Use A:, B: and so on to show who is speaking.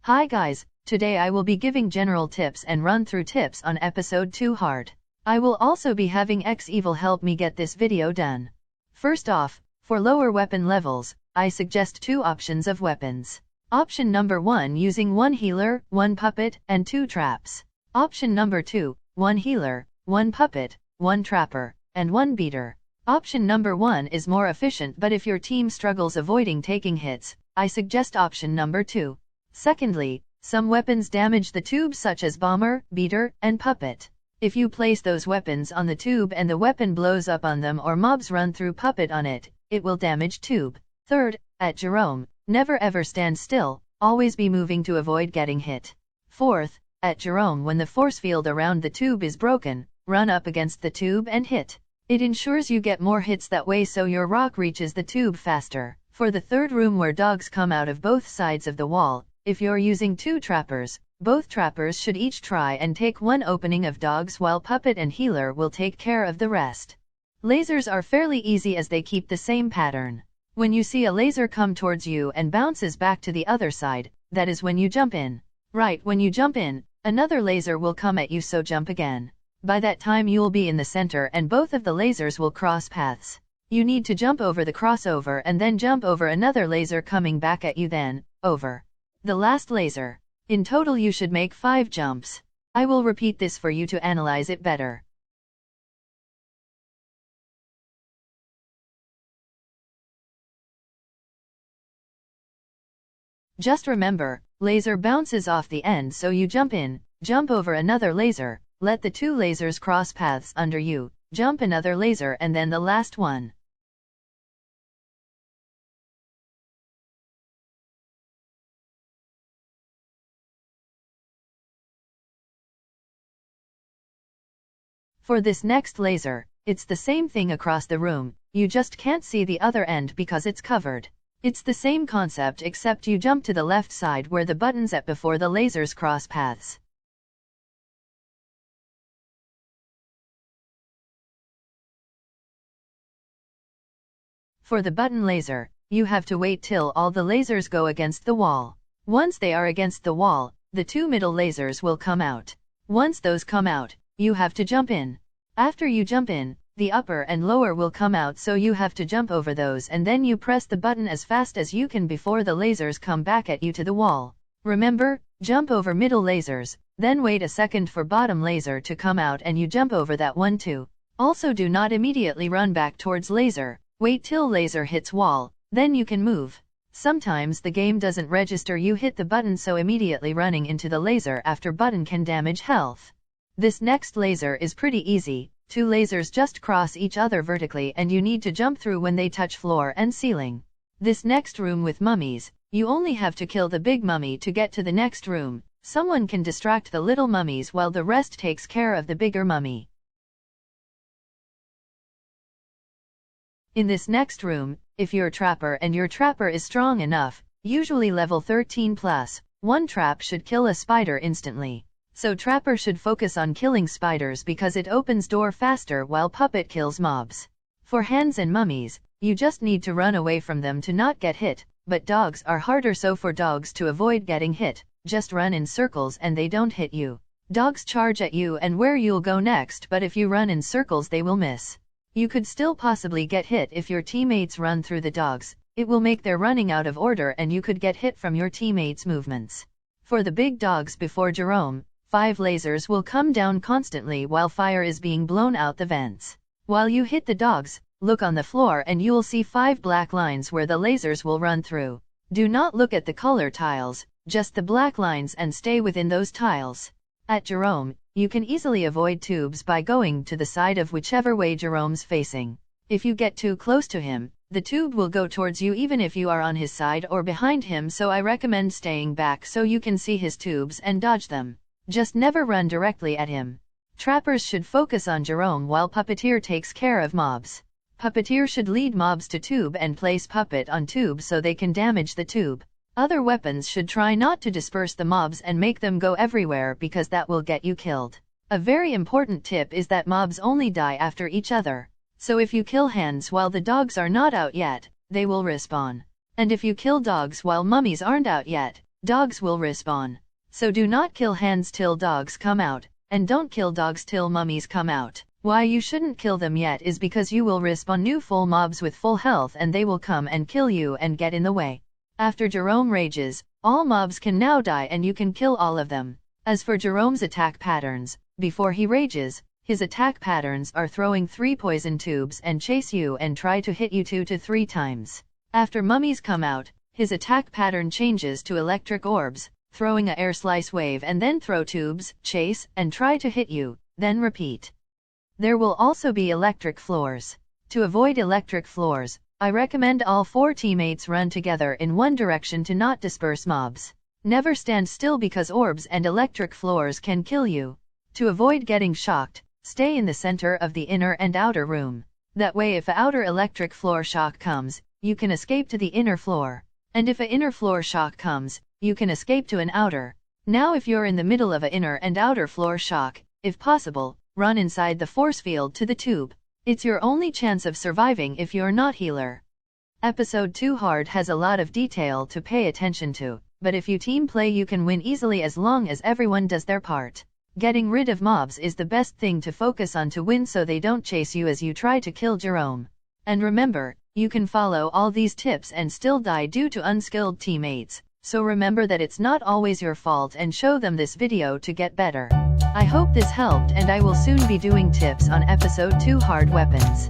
A: Hi guys, today I will be giving general tips and run through tips on episode 2 hard. I will also be having Evil help me get this video done. First off, for lower weapon levels, I suggest 2 options of weapons. Option number 1 using 1 healer, 1 puppet, and 2 traps. Option number 2, 1 healer, 1 puppet, 1 trapper, and 1 beater. Option number 1 is more efficient, but if your team struggles avoiding taking hits, I suggest option number 2. Secondly, some weapons damage the tube such as bomber, beater, and puppet. If you place those weapons on the tube and the weapon blows up on them or mobs run through puppet on it, it will damage tube. Third, at Jerome, never ever stand still, always be moving to avoid getting hit. Fourth, at Jerome, when the force field around the tube is broken, run up against the tube and hit. It ensures you get more hits that way so your rock reaches the tube faster. For the third room where dogs come out of both sides of the wall, if you're using 2 trappers, both trappers should each try and take 1 opening of dogs while puppet and healer will take care of the rest. Lasers are fairly easy as they keep the same pattern. When you see a laser come towards you and bounces back to the other side, that is when you jump in. Right when you jump in, another laser will come at you, so jump again. By that time you'll be in the center and both of the lasers will cross paths. You need to jump over the crossover and then jump over another laser coming back at you, then over the last laser. In total you should make 5 jumps. I will repeat this for you to analyze it better. Just remember, laser bounces off the end, so you jump in, jump over another laser, let the 2 lasers cross paths under you, jump another laser and then the last one. For this next laser, it's the same thing across the room, you just can't see the other end because it's covered. It's the same concept except you jump to the left side where the button's at before the lasers cross paths. For the button laser, you have to wait till all the lasers go against the wall. Once they are against the wall, the 2 middle lasers will come out. Once those come out, you have to jump in. After you jump in, the upper and lower will come out, so you have to jump over those and then you press the button as fast as you can before the lasers come back at you to the wall. Remember, jump over middle lasers, then wait a second for bottom laser to come out and you jump over that one too. Also do not immediately run back towards laser, wait till laser hits wall, then you can move. Sometimes the game doesn't register you hit the button, so immediately running into the laser after button can damage health. This next laser is pretty easy. 2 lasers just cross each other vertically and you need to jump through when they touch floor and ceiling. This next room with mummies, you only have to kill the big mummy to get to the next room. Someone can distract the little mummies while the rest takes care of the bigger mummy. In this next room, if you're a trapper and your trapper is strong enough, usually level 13 plus, 1 trap should kill a spider instantly. So trapper should focus on killing spiders because it opens door faster while puppet kills mobs. For hands and mummies, you just need to run away from them to not get hit, but dogs are harder, so for dogs to avoid getting hit, just run in circles and they don't hit you. Dogs charge at you and where you'll go next, but if you run in circles they will miss. You could still possibly get hit if your teammates run through the dogs. It will make their running out of order and you could get hit from your teammates' movements. For the big dogs before Jerome, 5 lasers will come down constantly while fire is being blown out the vents. While you hit the dogs, look on the floor and you'll see 5 black lines where the lasers will run through. Do not look at the color tiles, just the black lines, and stay within those tiles. At Jerome, you can easily avoid tubes by going to the side of whichever way Jerome's facing. If you get too close to him, the tube will go towards you even if you are on his side or behind him, so I recommend staying back so you can see his tubes and dodge them. Just never run directly at him. Trappers should focus on Jerome while Puppeteer takes care of mobs. Puppeteer should lead mobs to tube and place puppet on tube so they can damage the tube. Other weapons should try not to disperse the mobs and make them go everywhere because that will get you killed. A very important tip is that mobs only die after each other. So if you kill hands while the dogs are not out yet, they will respawn. And if you kill dogs while mummies aren't out yet, dogs will respawn. So do not kill hands till dogs come out, and don't kill dogs till mummies come out. Why you shouldn't kill them yet is because you will respawn new full mobs with full health and they will come and kill you and get in the way. After Jerome rages, all mobs can now die and you can kill all of them. As for Jerome's attack patterns, before he rages, his attack patterns are throwing 3 poison tubes and chase you and try to hit you 2 to 3 times. After mummies come out, his attack pattern changes to electric orbs, throwing a air slice wave and then throw tubes, chase, and try to hit you, then repeat. There will also be electric floors. To avoid electric floors, I recommend all 4 teammates run together in one direction to not disperse mobs. Never stand still because orbs and electric floors can kill you. To avoid getting shocked, stay in the center of the inner and outer room. That way if an outer electric floor shock comes, you can escape to the inner floor. And if an inner floor shock comes, you can escape to an outer. Now if you're in the middle of an inner and outer floor shock, if possible, run inside the force field to the tube. It's your only chance of surviving if you're not healer. Episode 2 hard has a lot of detail to pay attention to, but if you team play you can win easily as long as everyone does their part. Getting rid of mobs is the best thing to focus on to win so they don't chase you as you try to kill Jerome. And remember, you can follow all these tips and still die due to unskilled teammates, so remember that it's not always your fault and show them this video to get better. I hope this helped and I will soon be doing tips on episode 2 hard weapons.